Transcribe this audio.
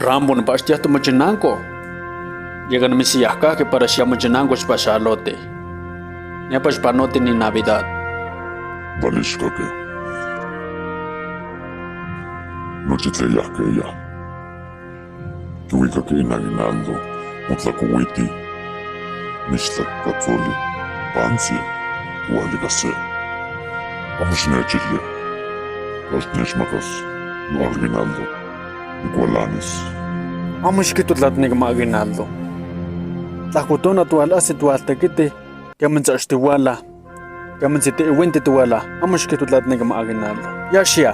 Rambo na pastia to machinanko. Llega na misiyaka que para siya machinanko sa pasalote. Niya pas panote ni Navidad. Balishka que. Noche tleyah que ella. Kiwika que inaginaldo. Mutlakuwiti. Nishtlak katzoli. Pansi. Kualikase. Vamos nechile. Los nechmakas. No aginaldo. Igualanes. Amos que tu tlat nigma aguinaldo. Tlakutona tu ala si tu altaquite. Kaman sa ashtiwala. Kaman si te iwente tu wala. Amos que tu tlat nigma aguinaldo. Yashia.